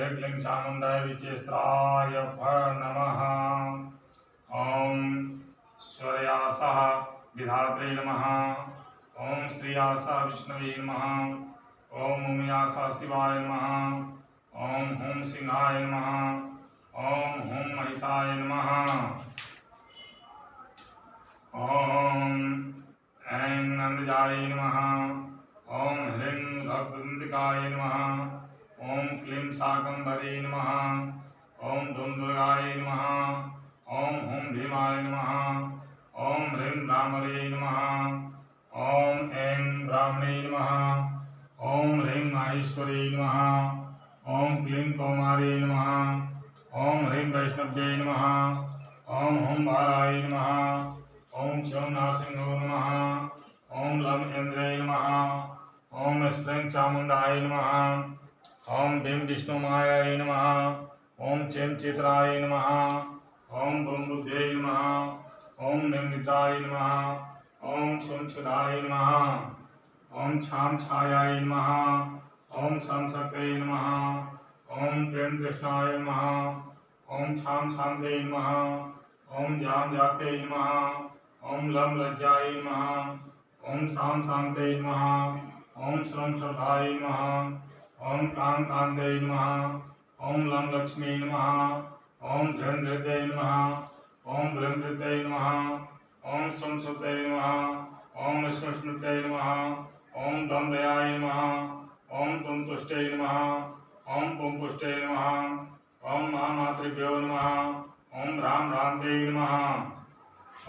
क्लीं चामुण्डाय विचेस्त्राय नमः। ओम सूर्यासः विधात्रे नमः। ओम श्रीयासः विष्णवे नमः। ओम उमयासः शिवाय नमः। ओम हुं सिंहाय नमः। ओम हुं महिषाय नमः। ओम ऐं नंदजाय नमः। ओम ह्रीं रक्तदंतिकाय नमः। ओम क्लीं शाकंभरी नमः। ओम धूम दुर्गाय नमः। ओम हुं भीमाय नमः। ओम ह्रीं भ्रामरे नमः। ओम ऐं ब्राह्मणे नमः। ओम ह्रीं माहेश्वरी नमः। ओम क्लीं कौमारी नमः। ओम ह्रीं वैष्णव्यै नमः। ओम हुं बालाय नमः। ओम क्षं नारसिंहो नमः। ओम लं इंद्राय नमः। ओम स्प्रिं चामुण्डाय नमः। ओम भीं विष्णुमायाय नमः। ओम चैं चित्राय नमः। ओम बम बुद्धे नमः। ओम निमित्राय नमः। ओम छुं छुदाय नमः। ओम छां छायाय नमः। ओम सं शक्तये नमः। ओम प्रेम कृष्णाय नमः। ओम छां शान्ते नमः। ओम जां जाते नमः। ओम लं लज्जाय नमः। ओम सां शान्ते नमः। ओम श्रं श्रद्धाय नमः। ओम कां कान्ते नमः। ओम लं लक्ष्मी नमः। ओम धृं हृदय नमः। ओम भृं हृदय नमः। ओम श्रुं श्रुतये नमः। ओम स्मृ स्मृतये नमः। ओम दं दयाय नमः। ओम तुं तुष्टये नमः। ओम पुं पुष्टये नमः। ओम मातृभ्यो नमः। ओम राम रामते नमः।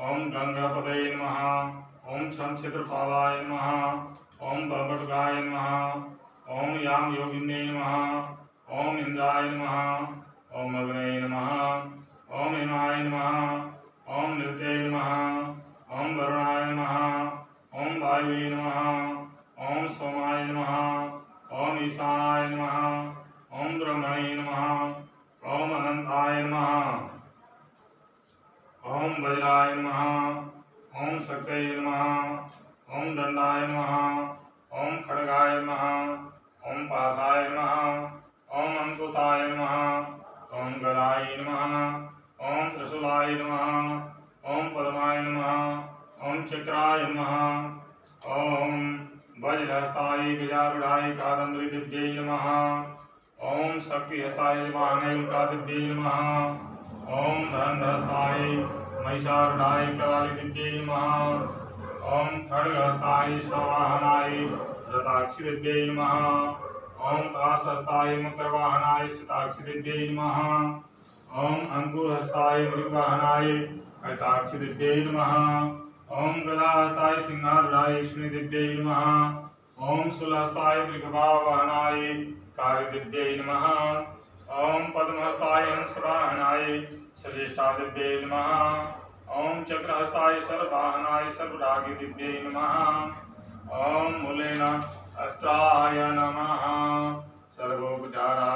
ओम गंगणपतये नमः। ओम छं क्षेत्रपालाय नमः। ओम बरबटकाय नमः। ओम यां योगिन्ये नमः। ओम इंद्राय नमः। ओम अग्नये नमः। ओम हिमाय नमः। ओम नृत्ये नमः। ओम वरुणाय नमः। ओम वायवे नमः। ओम सोमाय नमः। ओम ईशानाय नमः। ओम ब्रह्मणे नमः। ओम अनंताय नमः। ओम वज्राय नमः। ओम शक्तये नमः। ओम दंडाय नमः। ओम खड्गाय नमः। ओम पाशाय नमः। ओम अंकुशाय नमः। ओम गदाय नमः। ओम त्रिशूलाय नमः। ओम पद्माय नमः। ओम चक्राय नमः। ओम वज्रहस्ताय गजारूढ़ाय कादम्बरी दिव्यै नमः। ओम शक्तिहस्ताय वाहने उल्कादिव्यै नमः। ओम धनुर्हस्ताय महिषारूढ़ाय कराली दिव्यै नमः। ओम खड्गहस्ताय सवाहनाय रताक्षि दिव्यै नमः। ओम पाशहस्ताय मकरवाहनाय सुताक्षि दिव्यै नमः। ओम अंकुरहस्ताय मृगवाहनाय हरिताक्षि दिव्यै नमः। ओम गदाहस्ताय सिंहारूढ़ाय लक्ष्मी दिव्यै नमः। ओम शूलहस्ताय मृगवाहनाय कार्य दिव्यै नमः। ओम पद्महस्ताय हंसवाहनाय श्रेष्ठा दिव्यै नमः। ओम चक्रहस्ताय सर्ववाहनाय सर्वरागी दिव्यै नमः। ओम मूलेन अस्त्राय नमः। सर्वोपचारार्थ